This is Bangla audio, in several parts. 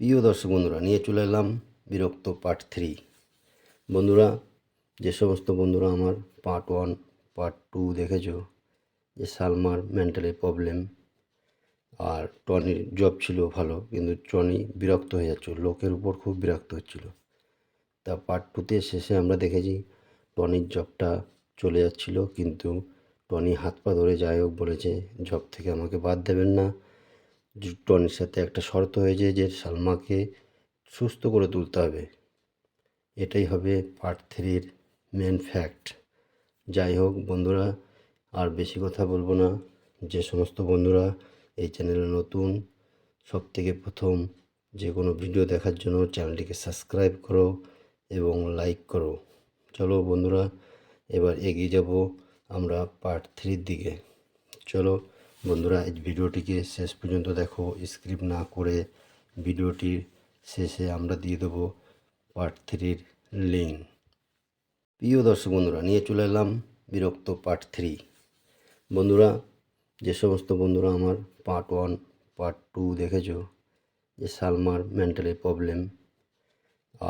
প্রিয় দর্শক বন্ধুরা, নিয়ে চলে এলাম বিরক্ত পার্ট 3। বন্ধুরা, যে সমস্ত বন্ধুরা আমার পার্ট 1 পার্ট 2 দেখেছো, যে সালমার মেন্টালি প্রবলেম আর টনির জব ছিল ভালো, কিন্তু টনি বিরক্ত হয়ে যাচ্ছিল, লোকের উপর খুব বিরক্ত হচ্ছিল। তা পার্ট 2তে শেষে আমরা দেখেছি টনির জবটা চলে যাচ্ছিল, কিন্তু টনি হাত পা ধরে যাই হোক বলেছে জব থেকে আমাকে বাদ দেবেন না। টনির সাথে একটা শর্ত হয়েছে যে সালমাকে সুস্থ করে তুলতে হবে। এটাই হবে পার্ট 3-র মেন ফ্যাক্ট। যাই হোক বন্ধুরা, আর বেশি কথা বলবো না। যে সমস্ত বন্ধুরা এই চ্যানেলে নতুন, সবথেকে প্রথম যে কোনো ভিডিও দেখার জন্য চ্যানেলটিকে সাবস্ক্রাইব করো এবং লাইক করো। চলো বন্ধুরা, এবার এগিয়ে যাব আমরা পার্ট 3-র দিকে। চলো বন্ধুরা, এই ভিডিওটিকে শেষ পর্যন্ত দেখো, স্কিপ না করে। ভিডিওটির শেষে আমরা দিয়ে দেবো পার্ট 3-র লিঙ্ক। প্রিয় দর্শক বন্ধুরা, নিয়ে চলে এলাম বিরক্ত পার্ট 3। বন্ধুরা, যে সমস্ত বন্ধুরা আমার পার্ট 1 পার্ট 2 দেখেছো, যে সালমার মেন্টালি প্রবলেম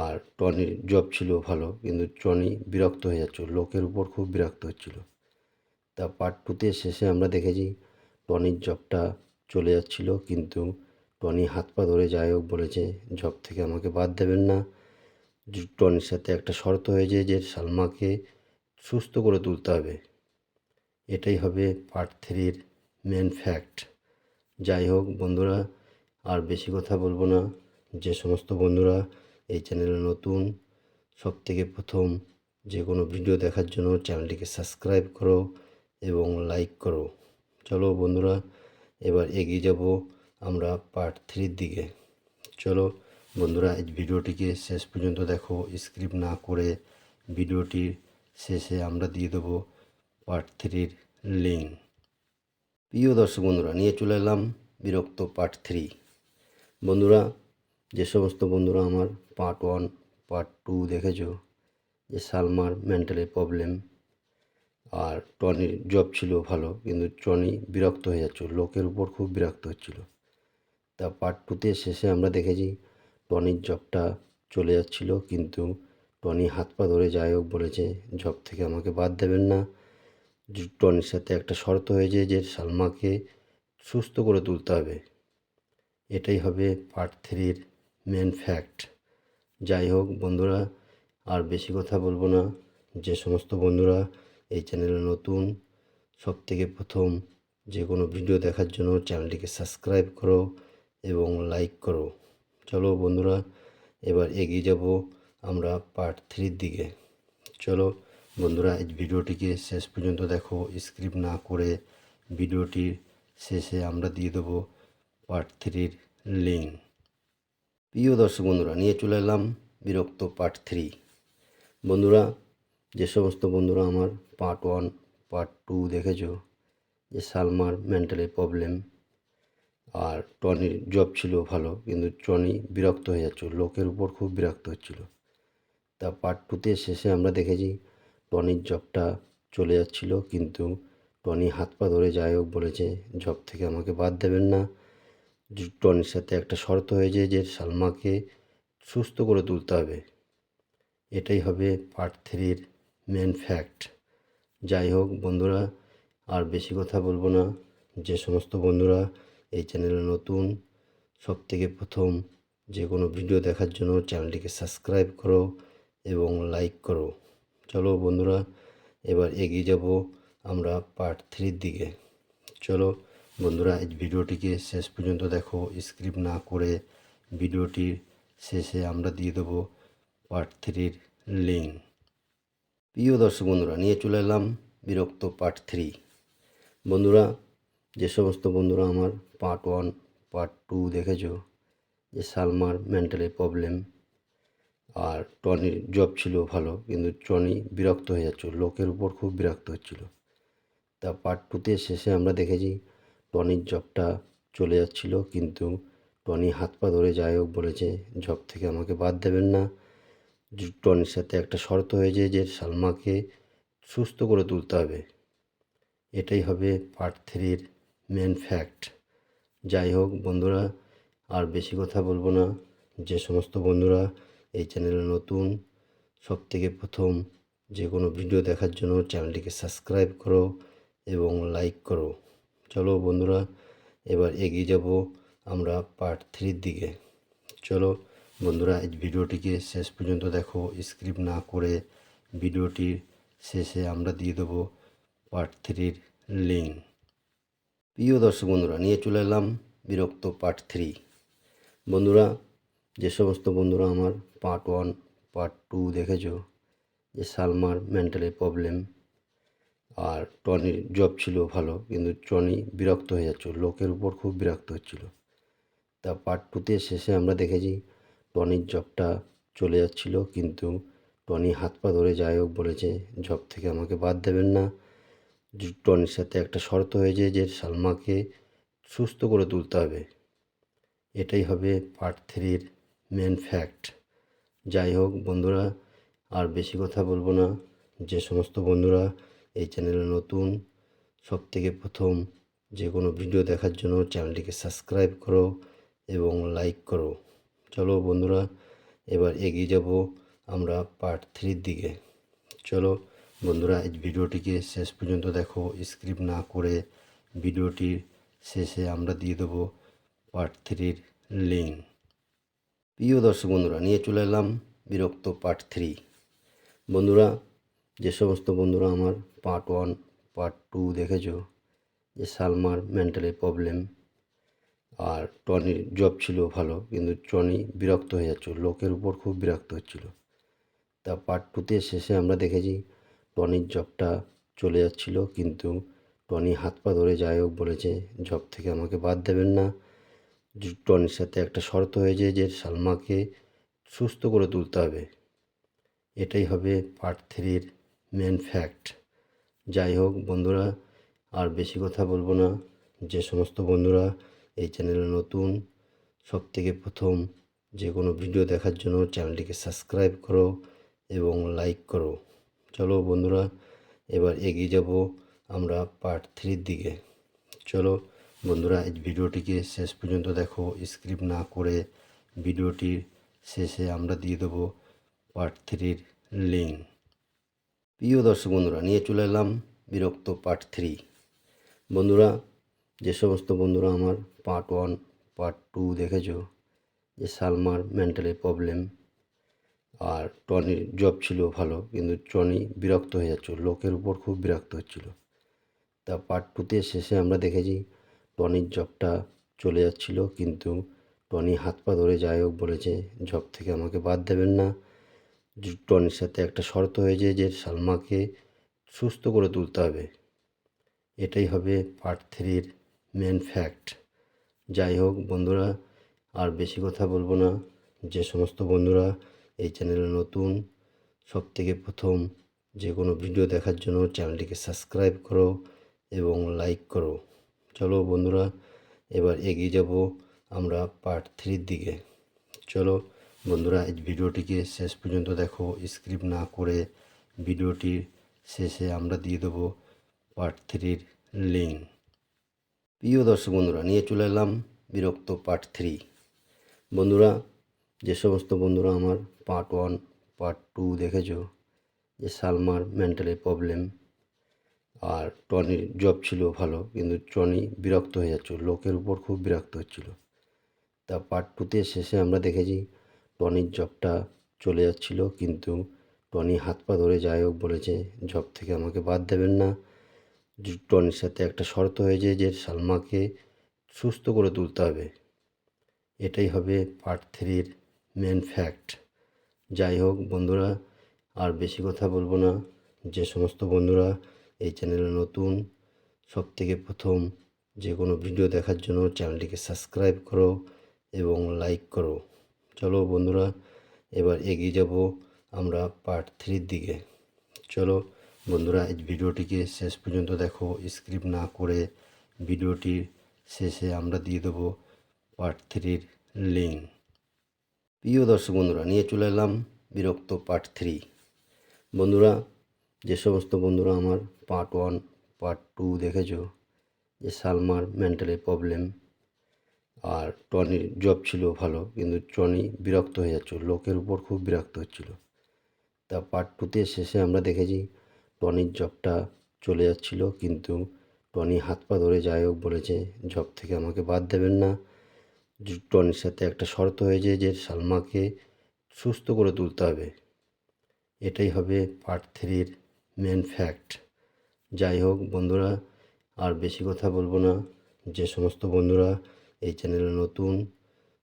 আর টনির জব ছিল ভালো, কিন্তু টনি বিরক্ত হয়ে যাচ্ছিল, লোকের উপর খুব বিরক্ত হচ্ছিল। তা পার্ট 2তে শেষে আমরা দেখেছি টনির জবটা চলে যাচ্ছিল, কিন্তু টনি হাত পা ধরে যাই হোক বলেছে জব থেকে আমাকে বাদ দেবেন না। টনির সাথে একটা শর্ত হয়েছে যে সালমাকে সুস্থ করে তুলতে হবে। এটাই হবে পার্ট 3-র মেন ফ্যাক্ট। যাই হোক বন্ধুরা, আর বেশি কথা বলবো না। যে সমস্ত বন্ধুরা এই চ্যানেলে নতুন, সবথেকে প্রথম যে কোনো ভিডিও দেখার জন্য চ্যানেলটিকে সাবস্ক্রাইব করো এবং লাইক করো। চলো বন্ধুরা, এবার এগিয়ে যাব আমরা পার্ট 3-র দিকে। চলো বন্ধুরা, এই ভিডিওটিকে শেষ পর্যন্ত দেখো, স্কিপ না করে। ভিডিওটির শেষে আমরা দিয়ে দেবো পার্ট 3-র লিঙ্ক। প্রিয় দর্শক বন্ধুরা, নিয়ে চলে এলাম বিরক্ত পার্ট 3। বন্ধুরা, যে সমস্ত বন্ধুরা আমার পার্ট 1 পার্ট 2 দেখেছো, যে সালমার মেন্টালি প্রবলেম আর টনির জব ছিল ভালো, কিন্তু টনি বিরক্ত হয়ে যাচ্ছিল, লোকের উপর খুব বিরক্ত হচ্ছিল। তা পার্ট 2তে শেষে আমরা দেখেছি টনির জবটা চলে যাচ্ছিল, কিন্তু টনি হাত পা ধরে যাই হোক বলেছে জব থেকে আমাকে বাদ দেবেন না। টনির সাথে একটা শর্ত হয়েছে যে সালমাকে সুস্থ করে তুলতে হবে। এটাই হবে পার্ট 3-র মেন ফ্যাক্ট। যাই হোক বন্ধুরা, আর বেশি কথা বলবো না। যে সমস্ত বন্ধুরা এই চ্যানেলে নতুন, সবথেকে প্রথম যে কোনো ভিডিও দেখার জন্য চ্যানেলটিকে সাবস্ক্রাইব করো এবং লাইক করো। চলো বন্ধুরা, এবার এগিয়ে যাব আমরা পার্ট 3-র দিকে। চলো বন্ধুরা, এই ভিডিওটিকে শেষ পর্যন্ত দেখো, স্কিপ না করে। ভিডিওটির শেষে আমরা দিয়ে দেবো পার্ট 3-র লিঙ্ক। প্রিয় দর্শক বন্ধুরা, নিয়ে চলে এলাম বিরক্ত পার্ট 3। বন্ধুরা, যে সমস্ত বন্ধুরা আমার পার্ট 1 পার্ট 2 দেখেছো, যে সালমার মেন্টালি প্রবলেম আর টনির জব ছিল ভালো, কিন্তু টনি বিরক্ত হয়ে যাচ্ছিল, লোকের উপর খুব বিরক্ত হচ্ছিল। তা পার্ট 2তে শেষে আমরা দেখেছি টনির জবটা চলে যাচ্ছিল, কিন্তু টনি হাত পা ধরে যাই হোক বলেছে জব থেকে আমাকে বাদ দেবেন না। টনির সাথে একটা শর্ত হয়েছে যে সালমাকে সুস্থ করে তুলতে হবে। এটাই হবে পার্ট 3-র মেন ফ্যাক্ট। যাই হোক বন্ধুরা, আর বেশি কথা বলবো না। যে সমস্ত বন্ধুরা এই চ্যানেলে নতুন, সবথেকে প্রথম যে কোনো ভিডিও দেখার জন্য চ্যানেলটিকে সাবস্ক্রাইব করো এবং লাইক করো। চলো বন্ধুরা, এবার এগিয়ে যাব আমরা পার্ট 3-র দিকে। চলো বন্ধুরা, এই ভিডিওটিকে শেষ পর্যন্ত দেখো, স্কিপ না করে। ভিডিওটির শেষে আমরা দিয়ে দেবো পার্ট 3-র লিঙ্ক। প্রিয় দর্শক বন্ধুরা, নিয়ে চলে এলাম বিরক্ত পার্ট 3। বন্ধুরা, যে সমস্ত বন্ধুরা আমার পার্ট 1 পার্ট 2 দেখেছো, যে সালমার মেন্টালি প্রবলেম আর টনির জব ছিল ভালো, কিন্তু টনি বিরক্ত হয়ে যাচ্ছিল, লোকের উপর খুব বিরক্ত হচ্ছিল। তা পার্ট 2তে শেষে আমরা দেখেছি টনির জবটা চলে যাচ্ছিল, কিন্তু টনি হাত পা ধরে যাই হোক বলেছে জব থেকে আমাকে বাদ দেবেন না। টনির সাথে একটা শর্ত হয়েছে যে সালমাকে সুস্থ করে তুলতে হবে। এটাই হবে পার্ট 3-র মেন ফ্যাক্ট। যাই হোক বন্ধুরা, আর বেশি কথা বলবো না। যে সমস্ত বন্ধুরা এই চ্যানেলে নতুন, সবথেকে প্রথম যে কোনো ভিডিও দেখার জন্য চ্যানেলটিকে সাবস্ক্রাইব করো এবং লাইক করো। চলো বন্ধুরা, এবার এগিয়ে যাব আমরা পার্ট 3 দিকে। চলো বন্ধুরা, এই ভিডিওটিকে শেষ পর্যন্ত দেখো, স্কিপ না করে। ভিডিওটির শেষে আমরা দিয়ে দেবো পার্ট 3 লিঙ্ক। প্রিয় দর্শক বন্ধুরা, নিয়ে চলে এলাম বিরক্ত পার্ট 3। বন্ধুরা, যে সমস্ত বন্ধুরা আমার পার্ট 1 পার্ট 2 দেখেছো, যে সালমার মেন্টালি প্রবলেম আর টনির জব ছিল ভালো, কিন্তু টনি বিরক্ত হয়ে যাচ্ছিল, লোকের উপর খুব বিরক্ত হচ্ছিল। তা পার্ট 2তে শেষে আমরা দেখেছি টনির জবটা চলে যাচ্ছিল, কিন্তু টনি হাত পা ধরে যাই হোক বলেছে জব থেকে আমাকে বাদ দেবেন না। টনির সাথে একটা শর্ত হয়েছে যে সালমাকে সুস্থ করে তুলতে হবে। এটাই হবে পার্ট 3-র মেন ফ্যাক্ট। যাই হোক বন্ধুরা, আর বেশি কথা বলবো না। যে সমস্ত বন্ধুরা এই চ্যানেলে নতুন, সবথেকে প্রথম যে কোনো ভিডিও দেখার জন্য চ্যানেলটিকে সাবস্ক্রাইব করো এবং লাইক করো। চলো বন্ধুরা, এবার এগিয়ে যাব আমরা পার্ট 3 দিকে। চলো বন্ধুরা, এই ভিডিওটিকে শেষ পর্যন্ত দেখো, স্কিপ না করে। ভিডিওটির শেষে আমরা দিয়ে দেবো পার্ট 3 লিঙ্ক। প্রিয় দর্শক বন্ধুরা, নিয়ে চলে এলাম বিরক্ত পার্ট 3। বন্ধুরা, যে সমস্ত বন্ধুরা আমার পার্ট 1 পার্ট 2 দেখেছো, যে সালমার মেন্টালি প্রবলেম আর টনির জব ছিল ভালো, কিন্তু টনি বিরক্ত হয়ে যাচ্ছিল, লোকের উপর খুব বিরক্ত হচ্ছিল। তা পার্ট 2তে শেষে আমরা দেখেছি টনির জবটা চলে যাচ্ছিল, কিন্তু টনি হাত পা ধরে যাই হোক বলেছে জব থেকে আমাকে বাদ দেবেন না। টনির সাথে একটা শর্ত হয়েছে যে সালমাকে সুস্থ করে তুলতে হবে। এটাই হবে পার্ট 3-র মেন ফ্যাক্ট। যাই হোক বন্ধুরা, আর বেশি কথা বলবো না। যে সমস্ত বন্ধুরা এই চ্যানেলে নতুন, সবথেকে প্রথম যে কোনো ভিডিও দেখার জন্য চ্যানেলটিকে সাবস্ক্রাইব করো এবং লাইক করো। চলো বন্ধুরা, এবার এগিয়ে যাব আমরা পার্ট 3 দিকে। চলো বন্ধুরা, এই ভিডিওটিকে শেষ পর্যন্ত দেখো, স্কিপ না করে। ভিডিওটির শেষে আমরা দিয়ে দেবো পার্ট 3 লিঙ্ক। প্রিয় দর্শক বন্ধুরা, নিয়ে চলে এলাম বিরক্ত পার্ট 3। বন্ধুরা, যে সমস্ত বন্ধুরা আমার পার্ট 1 পার্ট 2 দেখেছো, যে সালমার মেন্টালি প্রবলেম আর টনির জব ছিল ভালো, কিন্তু টনি বিরক্ত হয়ে যাচ্ছিল, লোকের উপর খুব বিরক্ত হচ্ছিল। তা পার্ট 2তে শেষে আমরা দেখেছি টনির জবটা চলে যাচ্ছিল, কিন্তু টনি হাত পা ধরে যাই হোক বলেছে জব থেকে আমাকে বাদ দেবেন না। টনির সাথে একটা শর্ত হয়েছে যে সালমাকে সুস্থ করে তুলতে হবে। এটাই হবে পার্ট 3-র মেন ফ্যাক্ট। যাই হোক বন্ধুরা, আর বেশি কথা বলবো না। যে সমস্ত বন্ধুরা এই চ্যানেলে নতুন, সবথেকে প্রথম যে কোনো ভিডিও দেখার জন্য চ্যানেলটিকে সাবস্ক্রাইব করো এবং লাইক করো। চলো বন্ধুরা, এবার এগিয়ে যাব আমরা পার্ট 3 দিকে। চলো বন্ধুরা, এই ভিডিওটিকে শেষ পর্যন্ত দেখো, স্কিপ না করে। ভিডিওটির শেষে আমরা দিয়ে দেবো পার্ট 3 লিঙ্ক। প্রিয় দর্শক বন্ধুরা, নিয়ে চলে এলাম বিরক্ত পার্ট 3। বন্ধুরা, যে সমস্ত বন্ধুরা আমার পার্ট 1 পার্ট 2 দেখেছো, যে সালমার মেন্টালি প্রবলেম আর টনির জব ছিল ভালো, কিন্তু টনি বিরক্ত হয়ে যাচ্ছিল, লোকের উপর খুব বিরক্ত হচ্ছিল। তা পার্ট 2তে শেষে আমরা দেখেছি টনির জবটা চলে যাচ্ছিল, কিন্তু টনি হাত পা ধরে যাই হোক বলেছে জব থেকে আমাকে বাদ দেবেন না। টনির সাথে একটা শর্ত হয়েছে যে সালমাকে সুস্থ করে তুলতে হবে। এটাই হবে পার্ট 3-র মেন ফ্যাক্ট। যাই হোক বন্ধুরা, আর বেশি কথা বলবো না। যে সমস্ত বন্ধুরা এই চ্যানেলে নতুন, সবথেকে প্রথম যে কোনো ভিডিও দেখার জন্য চ্যানেলটিকে সাবস্ক্রাইব করো এবং লাইক করো। চলো বন্ধুরা, এবার এগিয়ে যাব আমরা পার্ট 3 দিকে। চলো বন্ধুরা, এই ভিডিওটিকে শেষ পর্যন্ত দেখো, স্কিপ না করে। ভিডিওটির শেষে আমরা দিয়ে দেবো পার্ট 3 লিঙ্ক। প্রিয় দর্শক বন্ধুরা, নিয়ে চলে এলাম বিরক্ত পার্ট 3। বন্ধুরা, যে সমস্ত বন্ধুরা আমার পার্ট 1 পার্ট 2 দেখেছো, যে সালমার মেন্টালি প্রবলেম আর টনির জব ছিল ভালো, কিন্তু টনি বিরক্ত হয়ে যাচ্ছিল, লোকের উপর খুব বিরক্ত হচ্ছিল। তা পার্ট টুতে শেষে আমরা দেখেছি টনির জবটা চলে যাচ্ছিল, কিন্তু টনি হাত পা ধরে যাই হোক বলেছে জব থেকে আমাকে বাদ দেবেন না। টনির সাথে একটা শর্ত হয়েছে যে সালমাকে সুস্থ করে তুলতে হবে। এটাই হবে পার্ট থ্রির মেন ফ্যাক্ট। যাই হোক বন্ধুরা, আর বেশি কথা বলবো না। যে সমস্ত বন্ধুরা এই চ্যানেলে নতুন,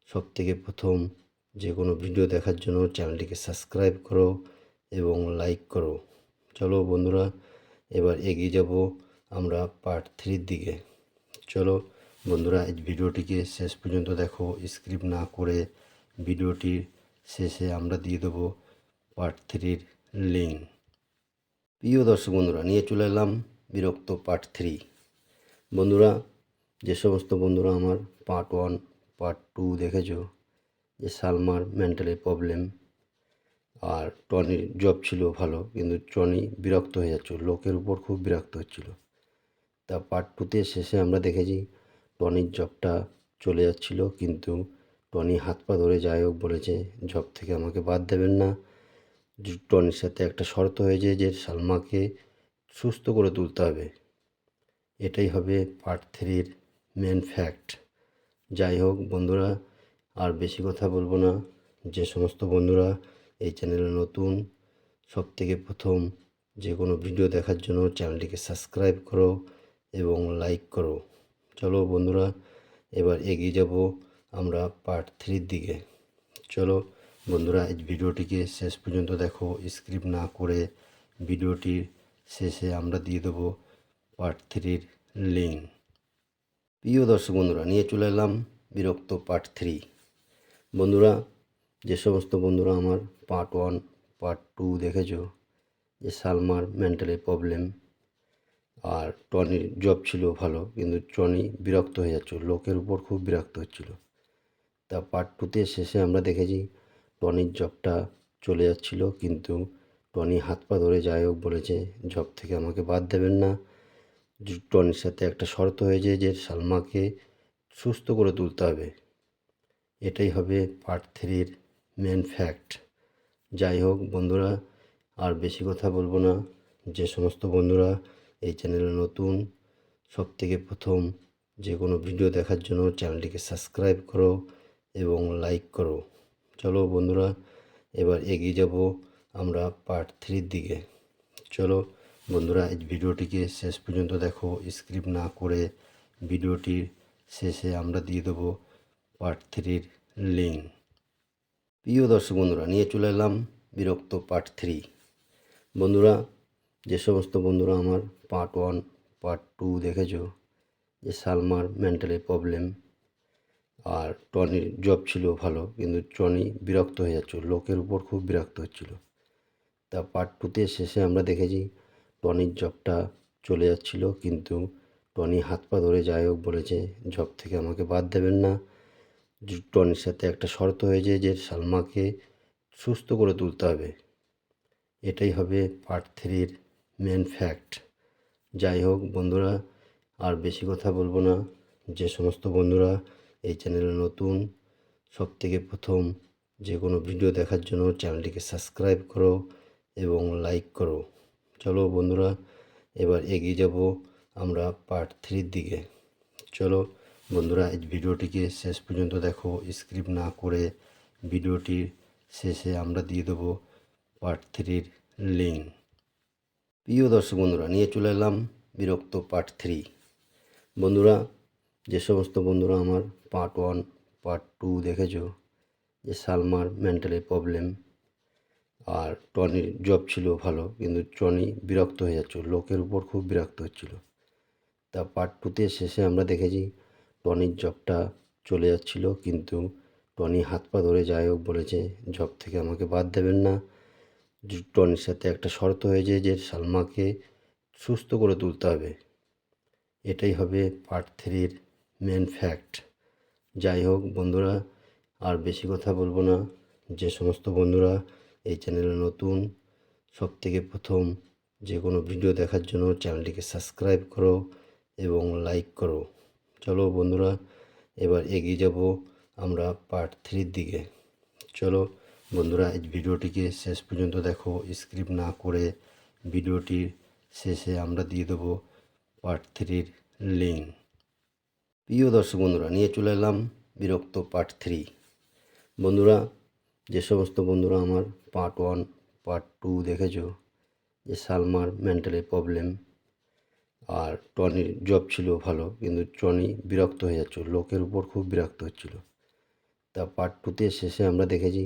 সবথেকে প্রথম যে কোনো ভিডিও দেখার জন্য চ্যানেলটিকে সাবস্ক্রাইব করো এবং লাইক করো। চলো বন্ধুরা, এবার এগিয়ে যাব আমরা পার্ট থ্রির দিকে। চলো বন্ধুরা, এই ভিডিওটিকে শেষ পর্যন্ত দেখো, স্কিপ না করে। ভিডিওটির শেষে আমরা দিয়ে দেবো পার্ট থ্রির লিঙ্ক। প্রিয় দর্শক বন্ধুরা, নিয়ে চলে এলাম বিরক্ত পার্ট থ্রি। বন্ধুরা, যে সমস্ত বন্ধুরা আমার পার্ট ওয়ান পার্ট টু দেখেছো, যে সালমার মেন্টালি প্রবলেম আর টনির জব ছিল ভালো, কিন্তু টনি বিরক্ত হয়ে যাচ্ছিল, লোকের উপর খুব বিরক্ত হচ্ছিল। তা পার্ট টুতে শেষে আমরা দেখেছি টনির জবটা চলে যাচ্ছিল, কিন্তু টনি হাত পা ধরে যাই হোক বলেছে জব থেকে আমাকে বাদ দেবেন না। টনির সাথে একটা শর্ত হয়েছে যে সালমাকে সুস্থ করে তুলতে হবে। এটাই হবে পার্ট থ্রির মেন ফ্যাক্ট। যাই হোক বন্ধুরা, আর বেশি কথা বলবো না। যে সমস্ত বন্ধুরা এই চ্যানেলে নতুন, সবথেকে প্রথম যে কোনো ভিডিও দেখার জন্য চ্যানেলটিকে সাবস্ক্রাইব করো এবং লাইক করো। চলো বন্ধুরা, এবার এগিয়ে যাব আমরা পার্ট থ্রির দিকে। চলো বন্ধুরা, এই ভিডিওটিকে শেষ পর্যন্ত দেখো, স্কিপ না করে। ভিডিওটির শেষে আমরা দিয়ে দেবো পার্ট থ্রির লিঙ্ক। প্রিয় দর্শক বন্ধুরা, নিয়ে চলে এলাম বিরক্ত পার্ট থ্রি। বন্ধুরা, যে সমস্ত বন্ধুরা আমার পার্ট ওয়ান পার্ট টু দেখেছো, যে সালমার মেন্টালি প্রবলেম আর টনির জব ছিল ভালো, কিন্তু টনি বিরক্ত হয়ে যাচ্ছিল, লোকের উপর খুব বিরক্ত হচ্ছিল। তা পার্ট টুতে শেষে আমরা দেখেছি টনির জবটা চলে যাচ্ছিল, কিন্তু টনি হাত পা ধরে যাই হোক বলেছে জব থেকে আমাকে বাদ দেবেন না। টনির সাথে একটা শর্ত হয়েছে যে সালমাকে সুস্থ করে তুলতে হবে। এটাই হবে পার্ট থ্রির মেন ফ্যাক্ট। যাই হোক বন্ধুরা, আর বেশি কথা বলবো না। যে সমস্ত বন্ধুরা এই চ্যানেলে নতুন, সবথেকে প্রথম যে কোনো ভিডিও দেখার জন্য চ্যানেলটিকে সাবস্ক্রাইব করো এবং লাইক করো। চলো বন্ধুরা, এবার এগিয়ে যাব আমরা পার্ট থ্রির দিকে। চলো বন্ধুরা, এই ভিডিওটিকে শেষ পর্যন্ত দেখো, স্কিপ না করে। ভিডিওটির শেষে আমরা দিয়ে দেবো পার্ট থ্রির লিঙ্ক। প্রিয় দর্শক বন্ধুরা, নিয়ে চলে এলাম বিরক্ত পার্ট থ্রি। বন্ধুরা, যে সমস্ত বন্ধুরা আমার পার্ট ওয়ান পার্ট টু দেখেছো, যে সালমার মেন্টালি প্রবলেম আর টনির জব ছিল ভালো, কিন্তু টনি বিরক্ত হয়ে যাচ্ছিল, লোকের উপর খুব বিরক্ত হচ্ছিল। তা পার্ট টুতে শেষে আমরা দেখেছি টনির জবটা চলে যাচ্ছিল, কিন্তু টনি হাত পা ধরে যাই হোক বলেছে জব থেকে আমাকে বাদ দেবেন না। টনির সাথে একটা শর্ত হয়েছে যে সালমাকে সুস্থ করে তুলতে হবে। এটাই হবে পার্ট থ্রির মেন ফ্যাক্ট। যাই হোক বন্ধুরা, আর বেশি কথা বলবো না। যে সমস্ত বন্ধুরা এই চ্যানেলে নতুন, সবথেকে প্রথম যে কোনো ভিডিও দেখার জন্য চ্যানেলটিকে সাবস্ক্রাইব করো এবং লাইক করো। চলো বন্ধুরা, এবার এগিয়ে যাব আমরা পার্ট থ্রির দিকে। চলো বন্ধুরা, এই ভিডিওটিকে শেষ পর্যন্ত দেখো, স্কিপ না করে। ভিডিওটির শেষে আমরা দিয়ে দেবো পার্ট থ্রির লিঙ্ক। প্রিয় দর্শক বন্ধুরা, নিয়ে চলে এলাম বিরক্ত পার্ট থ্রি। বন্ধুরা, যে সমস্ত বন্ধুরা আমার পার্ট ওয়ান পার্ট টু দেখেছো, যে সালমার মেন্টালি প্রবলেম আর টনির জব ছিল ভালো, কিন্তু টনি বিরক্ত হয়ে যাচ্ছিল, লোকের উপর খুব বিরক্ত হচ্ছিল। তা পার্ট টুতে শেষে আমরা দেখেছি টনির জবটা চলে যাচ্ছিল, কিন্তু টনি হাত পা ধরে যাই হোক বলেছে জব থেকে আমাকে বাদ দেবেন না। টনির সাথে একটা শর্ত হয়েছে যে সালমাকে সুস্থ করে তুলতে হবে। এটাই হবে পার্ট থ্রির মেন ফ্যাক্ট। যাই হোক বন্ধুরা, আর বেশি কথা বলবো না। যে সমস্ত বন্ধুরা এই চ্যানেলে নতুন, সবথেকে প্রথম যে কোনো ভিডিও দেখার জন্য চ্যানেলটিকে সাবস্ক্রাইব করো এবং লাইক করো। চলো বন্ধুরা, এবার এগিয়ে যাব আমরা পার্ট 3 দিকে। চলো বন্ধুরা, এই ভিডিওটিকে শেষ পর্যন্ত দেখো, স্কিপ না করে। ভিডিওটির শেষে আমরা দিয়ে দেবো পার্ট 3 লিঙ্ক। প্রিয় দর্শক বন্ধুরা, নিয়ে চলে এলাম বিরক্ত পার্ট 3। বন্ধুরা, যে সমস্ত বন্ধুরা আমার পার্ট 1 পার্ট 2 দেখেছো, যে সালমার মেন্টালি প্রবলেম আর টনির জব ছিল ভালো, কিন্তু টনি বিরক্ত হয়ে যাচ্ছিল, লোকের উপর খুব বিরক্ত হচ্ছিল। তা পার্ট 2তে শেষে আমরা দেখেছি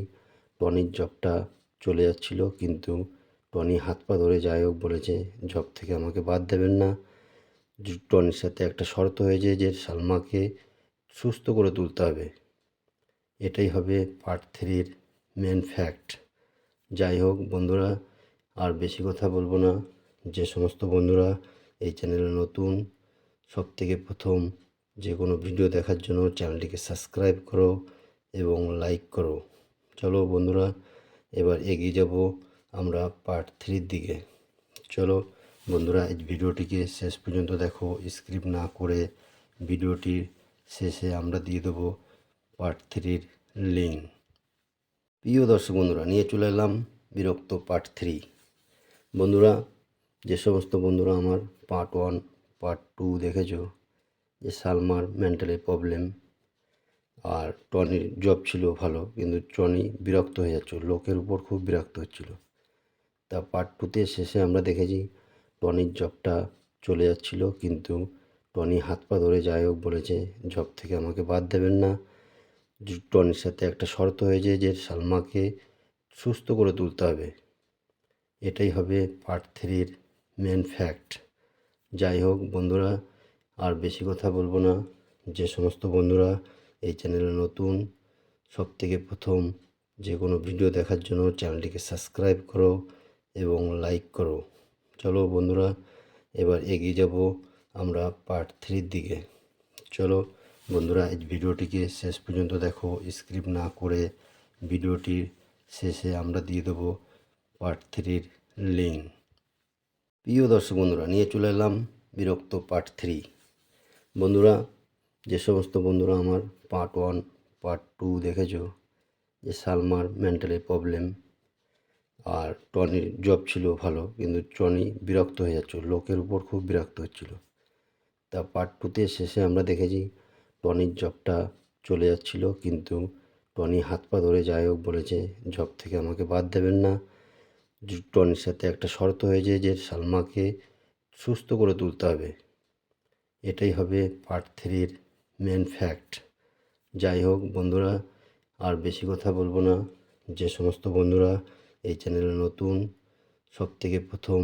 টনির জবটা চলে যাচ্ছিল, কিন্তু টনি হাত পা ধরে যাই হোক বলেছে, জব থেকে আমাকে বাদ দেবেন না। টনির সাথে একটা শর্ত হয়েছে যে সালমাকে সুস্থ করে তুলতে হবে। এটাই হবে পার্ট 3-র মেন ফ্যাক্ট। যাই হোক বন্ধুরা, আর বেশি কথা বলবো না। যে সমস্ত বন্ধুরা এই চ্যানেলে নতুন, সবথেকে প্রথম যে কোনো ভিডিও দেখার জন্য চ্যানেলটিকে সাবস্ক্রাইব করো এবং লাইক করো। চলো বন্ধুরা, এবার এগিয়ে যাব আমরা পার্ট 3-র দিকে। চলো বন্ধুরা, এই ভিডিওটিকে শেষ পর্যন্ত দেখো, স্কিপ না করে। ভিডিওটির শেষে আমরা দিয়ে দেবো পার্ট 3-র লিঙ্ক। প্রিয় দর্শক বন্ধুরা, নিয়ে চলে এলাম বিরক্ত পার্ট 3। বন্ধুরা, যে সমস্ত বন্ধুরা আমার পার্ট 1 পার্ট 2 দেখেছো, যে সালমার মেন্টালি প্রবলেম আর টনির জব ছিল ভালো, কিন্তু টনি বিরক্ত হয়ে যাচ্ছিল, লোকের উপর খুব বিরক্ত হচ্ছিল। তা পার্ট 2তে শেষে আমরা দেখেছি টনির জবটা চলে যাচ্ছিল, কিন্তু টনি হাত পা ধরে যাই হোক বলেছে, জব থেকে আমাকে বাদ দেবেন না। টনির সাথে একটা শর্ত হয়েছে যে সালমাকে সুস্থ করে তুলতে হবে। এটাই হবে পার্ট 3-র মেন ফ্যাক্ট। যাই হোক বন্ধুরা, আর বেশি কথা বলবো না। যে সমস্ত বন্ধুরা এই চ্যানেলে নতুন, সবথেকে প্রথম যে কোনো ভিডিও দেখার জন্য চ্যানেলটিকে সাবস্ক্রাইব করো এবং লাইক করো। চলো বন্ধুরা, এবার এগিয়ে যাব আমরা পার্ট 3-র দিকে। চলো বন্ধুরা, এই ভিডিওটিকে শেষ পর্যন্ত দেখো, স্কিপ না করে। ভিডিওটির শেষে আমরা দিয়ে দেবো পার্ট 3-র লিঙ্ক। প্রিয় দর্শক বন্ধুরা, নিয়ে চলে এলাম বিরক্ত পার্ট 3। বন্ধুরা, যে সমস্ত বন্ধুরা আমার পার্ট 1 পার্ট 2 দেখেছো, যে সালমার মেন্টালি প্রবলেম আর টনির জব ছিল ভালো, কিন্তু টনি বিরক্ত হয়ে যাচ্ছিল, লোকের উপর খুব বিরক্ত হচ্ছিল। তা পার্ট 2তে শেষে আমরা দেখেছি টনির জবটা চলে যাচ্ছিল, কিন্তু টনি হাত পা ধরে যাই হোক বলেছে, জব থেকে আমাকে বাদ দেবেন না। টনির সাথে একটা শর্ত হয়েছে যে সালমাকে সুস্থ করে তুলতে হবে। এটাই হবে পার্ট 3-র মেন ফ্যাক্ট। যাই হোক বন্ধুরা, আর বেশি কথা বলবো না। যে সমস্ত বন্ধুরা এই চ্যানেলে নতুন, সবথেকে প্রথম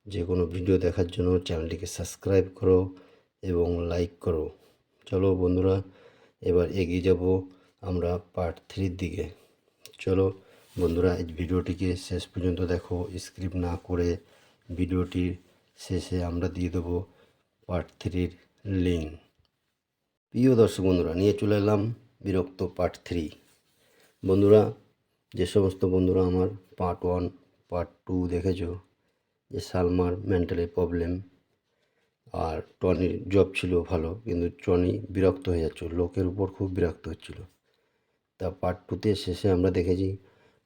যে কোনো ভিডিও দেখার জন্য চ্যানেলটিকে সাবস্ক্রাইব করো এবং লাইক করো। চলো বন্ধুরা, এবার এগিয়ে যাব আমরা পার্ট 3-র দিকে। চলো বন্ধুরা, এই ভিডিওটিকে শেষ পর্যন্ত দেখো, স্কিপ না করে। ভিডিওটির শেষে আমরা দিয়ে দেবো পার্ট 3-র লিঙ্ক। প্রিয় দর্শক বন্ধুরা, নিয়ে চলে এলাম বিরক্ত পার্ট 3। বন্ধুরা, যে সমস্ত বন্ধুরা আমার পার্ট 1 পার্ট 2 দেখেছো, যে সালমার মেন্টালি প্রবলেম আর টনির জব ছিল ভালো, কিন্তু টনি বিরক্ত হয়ে যাচ্ছিল, লোকের উপর খুব বিরক্ত হচ্ছিল। তা পার্ট 2তে শেষে আমরা দেখেছি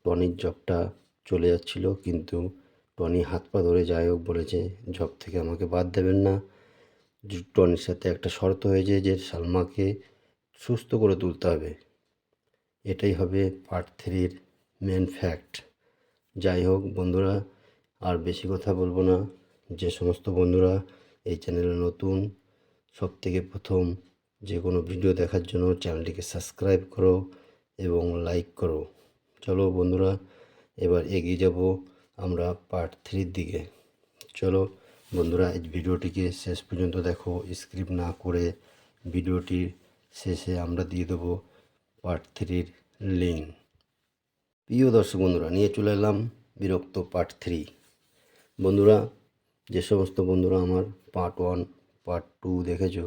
টনির জবটা চলে যাচ্ছিল, কিন্তু টনি হাত পা ধরে যাই হোক বলেছে, জব থেকে আমাকে বাদ দেবেন না। টনির সাথে একটা শর্ত হয়েছে যে সালমাকে সুস্থ করে তুলতে হবে। এটাই হবে পার্ট 3-র মেন ফ্যাক্ট। যাই হোক বন্ধুরা, আর বেশি কথা বলবো না। যে সমস্ত বন্ধুরা এই চ্যানেলে নতুন, সবথেকে প্রথম যে কোনো ভিডিও দেখার জন্য চ্যানেলটিকে সাবস্ক্রাইব করো এবং লাইক করো। চলো বন্ধুরা, এবার এগিয়ে যাব আমরা পার্ট 3-র দিকে। চলো বন্ধুরা, এই ভিডিওটিকে শেষ পর্যন্ত দেখো, স্কিপ না করে। ভিডিওটির শেষে আমরা দিয়ে দেবো পার্ট 3-র লিঙ্ক। প্রিয় দর্শক বন্ধুরা, নিয়ে চলে এলাম বিরক্ত পার্ট 3। বন্ধুরা, যে সমস্ত বন্ধুরা আমার পার্ট 1 পার্ট 2 দেখেছো,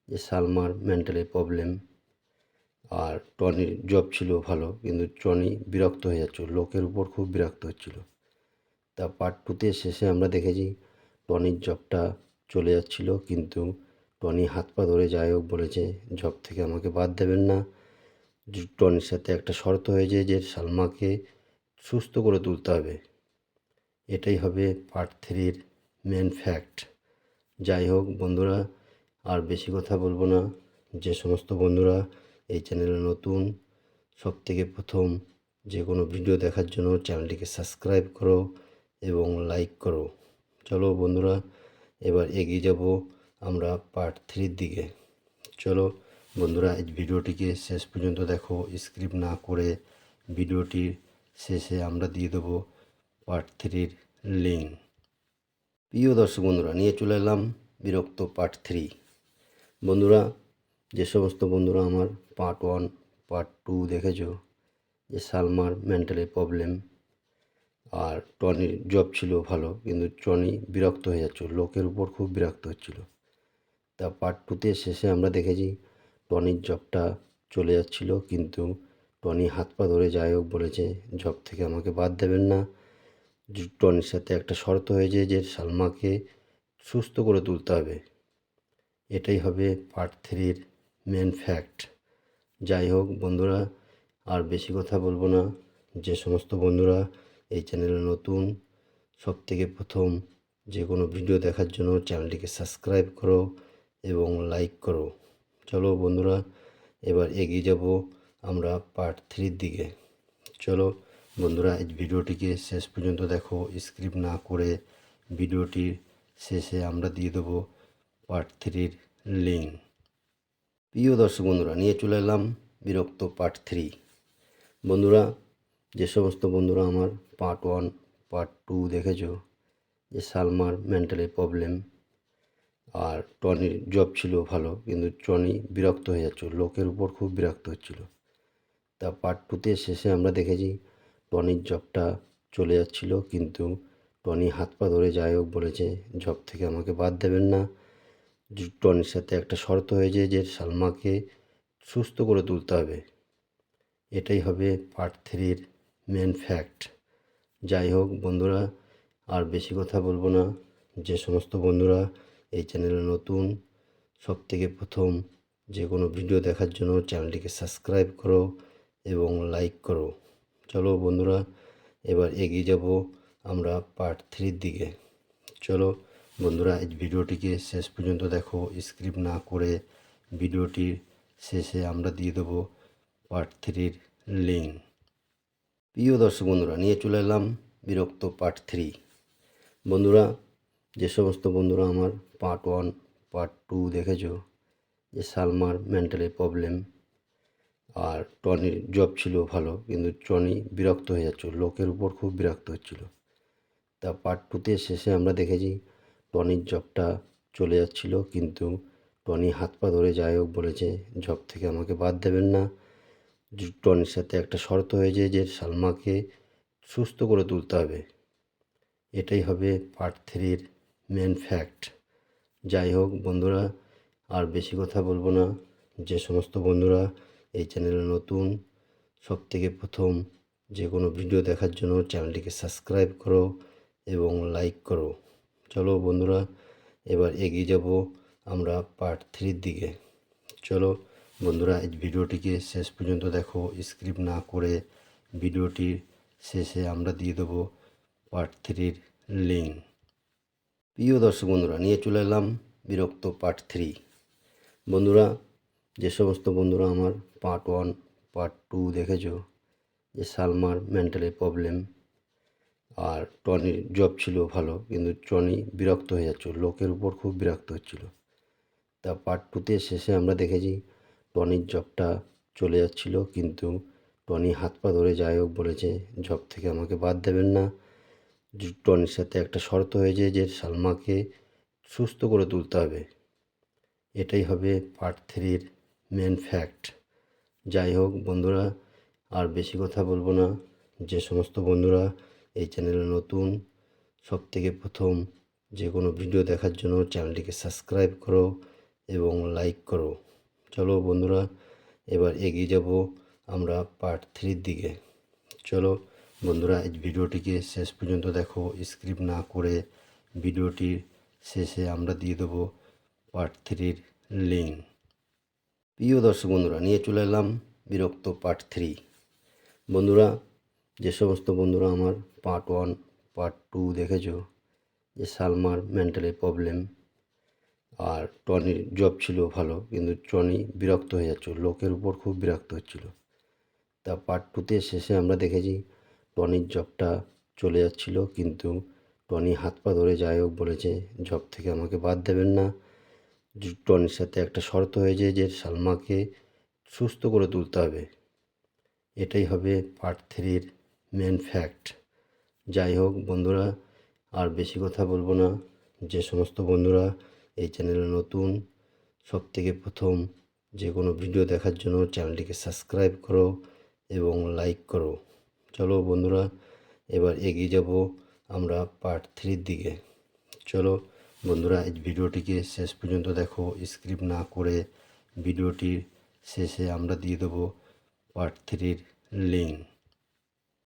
যে সালমার মেন্টালি প্রবলেম আর টনির জব ছিল ভালো, কিন্তু টনি বিরক্ত হয়ে যাচ্ছিল, লোকের উপর খুব বিরক্ত হচ্ছিল। তা পার্ট 2তে শেষে আমরা দেখেছি টনির জবটা চলে যাচ্ছিল, কিন্তু টনি হাত পা ধরে যাই হোক বলেছে জব থেকে আমাকে বাদ দেবেন না। টনির সাথে একটা শর্ত হয়েছে যে সালমাকে সুস্থ করে তুলতে হবে। এটাই হবে পার্ট 3-র মেন ফ্যাক্ট। যাই হোক বন্ধুরা, আর বেশি কথা বলবো না। যে সমস্ত বন্ধুরা এই চ্যানেলে নতুন, সবথেকে প্রথম যে কোনো ভিডিও দেখার জন্য চ্যানেলটিকে সাবস্ক্রাইব করো এবং লাইক করো। চলো বন্ধুরা, এবার এগিয়ে যাব আমরা পার্ট 3-র দিকে। চলো বন্ধুরা, এই ভিডিওটিকে শেষ পর্যন্ত দেখো, স্কিপ না করে। ভিডিওটির শেষে আমরা দিয়ে দেবো পার্ট 3-র লিঙ্ক। প্রিয় দর্শক বন্ধুরা, নিয়ে চলে এলাম বিরক্ত পার্ট 3। বন্ধুরা, যে সমস্ত বন্ধুরা আমার পার্ট 1 পার্ট 2 দেখেছো, যে সালমার মেন্টালি প্রবলেম আর টনির জব ছিল ভালো, কিন্তু টনি বিরক্ত হয়ে যাচ্ছিল, লোকের উপর খুব বিরক্ত হচ্ছিল। তা পার্ট 2-তে শেষে আমরা দেখেছি টনির জবটা চলে যাচ্ছিল, কিন্তু টনি হাত পা ধরে যাই হোক বলেছে জব থেকে আমাকে বাদ দেবেন না। টনির সাথে একটা শর্ত হয়েছে যে সালমাকে সুস্থ করে তুলতে হবে। এটাই হবে পার্ট 3-র মেন ফ্যাক্ট। যাই হোক বন্ধুরা, আর বেশি কথা বলবো না। যে সমস্ত বন্ধুরা এই চ্যানেলে নতুন, সবথেকে প্রথম যে কোনো ভিডিও দেখার জন্য চ্যানেলটিকে সাবস্ক্রাইব করো এবং লাইক করো। চলো বন্ধুরা, এবার এগিয়ে যাব আমরা পার্ট 3-র দিকে। চলো বন্ধুরা, এই ভিডিওটিকে শেষ পর্যন্ত দেখো, স্কিপ না করে। ভিডিওটির শেষে আমরা দিয়ে দেবো পার্ট 3-র লিঙ্ক। প্রিয় দর্শক বন্ধুরা, নিয়ে চলে এলাম বিরক্ত পার্ট 3। বন্ধুরা, যে সমস্ত বন্ধুরা আমার পার্ট 1 পার্ট 2 দেখেছো, যে সালমার মেন্টালি প্রবলেম আর টনির জব ছিল ভালো, কিন্তু টনি বিরক্ত হয়ে যাচ্ছিল, লোকের উপর খুব বিরক্ত হচ্ছিল। তা পার্ট 2-তে শেষে আমরা দেখেছি টনির জবটা চলে যাচ্ছিল, কিন্তু টনি হাত পা ধরে যাই হোক বলেছে জব থেকে আমাকে বাদ দেবেন না। টনির সাথে একটা শর্ত হয়েছে যে সালমাকে সুস্থ করে তুলতে হবে। এটাই হবে পার্ট 3-র মেন ফ্যাক্ট। যাই হোক বন্ধুরা, আর বেশি কথা বলবো না। যে সমস্ত বন্ধুরা এই চ্যানেলে নতুন, সবথেকে প্রথম যে কোনো ভিডিও দেখার জন্য চ্যানেলটিকে সাবস্ক্রাইব করো এবং লাইক করো। চলো বন্ধুরা, এবার এগিয়ে যাব আমরা পার্ট 3-র দিকে। চলো বন্ধুরা, এই ভিডিওটিকে শেষ পর্যন্ত দেখো, স্কিপ না করে। ভিডিওটির শেষে আমরা দিয়ে দেবো পার্ট 3-র লিঙ্ক। প্রিয় দর্শক বন্ধুরা, নিয়ে চলে এলাম বিরক্ত পার্ট 3। বন্ধুরা, যে সমস্ত বন্ধুরা আমার পার্ট 1 পার্ট 2 দেখেছো, যে সালমার মেন্টালি প্রবলেম আর টনির জব ছিল ভালো, কিন্তু টনি বিরক্ত হয়ে যাচ্ছিল, লোকের উপর খুব বিরক্ত হচ্ছিল। তা পার্ট 2-তে শেষে আমরা দেখেছি টনির জবটা চলে যাচ্ছিল, কিন্তু টনি হাত পা ধরে যাই হোক বলেছে জব থেকে আমাকে বাদ দেবেন না। টনির সাথে একটা শর্ত হয়েছে যে সালমাকে সুস্থ করে তুলতে হবে। এটাই হবে পার্ট 3-র মেন ফ্যাক্ট। যাই হোক বন্ধুরা, আর বেশি কথা বলবো না। যে সমস্ত বন্ধুরা এই চ্যানেলে নতুন, সবথেকে প্রথম যে কোনো ভিডিও দেখার জন্য চ্যানেলটিকে সাবস্ক্রাইব করো এবং লাইক করো। চলো বন্ধুরা, এবার এগিয়ে যাব আমরা পার্ট 3-র দিকে। চলো বন্ধুরা, এই ভিডিওটিকে শেষ পর্যন্ত দেখো, স্কিপ না করে। ভিডিওটির শেষে আমরা দিয়ে দেবো পার্ট 3-র লিঙ্ক। প্রিয় দর্শক বন্ধুরা, নিয়ে চলে এলাম বিরক্ত পার্ট 3। বন্ধুরা, যে সমস্ত বন্ধুরা আমার পার্ট 1 পার্ট 2 দেখেছো, যে সালমার মেন্টালি প্রবলেম আর টনির জব ছিল ভালো, কিন্তু টনি বিরক্ত হয়ে যাচ্ছিল, লোকের উপর খুব বিরক্ত হচ্ছিল। তা পার্ট 2-তে শেষে আমরা দেখেছি টনির জবটা চলে যাচ্ছিল, কিন্তু টনি হাত পা ধরে যাই হোক বলেছে জব থেকে আমাকে বাদ দেবেন না। টনির সাথে একটা শর্ত হয়েছে যে সালমাকে সুস্থ করে তুলতে হবে। এটাই হবে পার্ট 3-র মেন ফ্যাক্ট। যাই হোক বন্ধুরা, আর বেশি কথা বলবো না। যে সমস্ত বন্ধুরা এই চ্যানেলে নতুন, সবথেকে প্রথম যে কোনো ভিডিও দেখার জন্য চ্যানেলটিকে সাবস্ক্রাইব করো এবং লাইক করো। চলো বন্ধুরা, এবার এগিয়ে যাব আমরা পার্ট 3-র দিকে। চলো বন্ধুরা, এই ভিডিওটিকে শেষ পর্যন্ত দেখো, স্কিপ না করে। ভিডিওটির শেষে আমরা দিয়ে দেবো পার্ট 3-র লিঙ্ক। প্রিয় দর্শক বন্ধুরা, নিয়ে চলে এলাম বিরক্ত পার্ট 3। বন্ধুরা, যে সমস্ত বন্ধুরা আমার পার্ট 1 পার্ট 2 দেখেছো, যে সালমার মেন্টালি প্রবলেম আর টনির জব ছিল ভালো, কিন্তু টনি বিরক্ত হয়ে যাচ্ছিল, লোকের উপর খুব বিরক্ত হচ্ছিল। তা পার্ট 2তে শেষে আমরা দেখেছি টনির জবটা চলে যাচ্ছিল, কিন্তু টনি হাত পা ধরে যাই হোক বলেছে জব থেকে আমাকে বাদ দেবেন না। টনির সাথে একটা শর্ত হয়েছে যে সালমাকে সুস্থ করে তুলতে হবে। এটাই হবে পার্ট 3-র মেন ফ্যাক্ট। যাই হোক বন্ধুরা, আর বেশি কথা বলবো না। যে সমস্ত বন্ধুরা এই চ্যানেলে নতুন, সবথেকে প্রথম যে কোনো ভিডিও দেখার জন্য চ্যানেলটিকে সাবস্ক্রাইব করো এবং লাইক করো। চলো বন্ধুরা, এবার এগিয়ে যাব আমরা পার্ট 3-র দিকে। চলো বন্ধুরা, এই ভিডিওটিকে শেষ পর্যন্ত দেখো, স্কিপ না করে। ভিডিওটির শেষে আমরা দিয়ে দেবো পার্ট 3-র লিঙ্ক।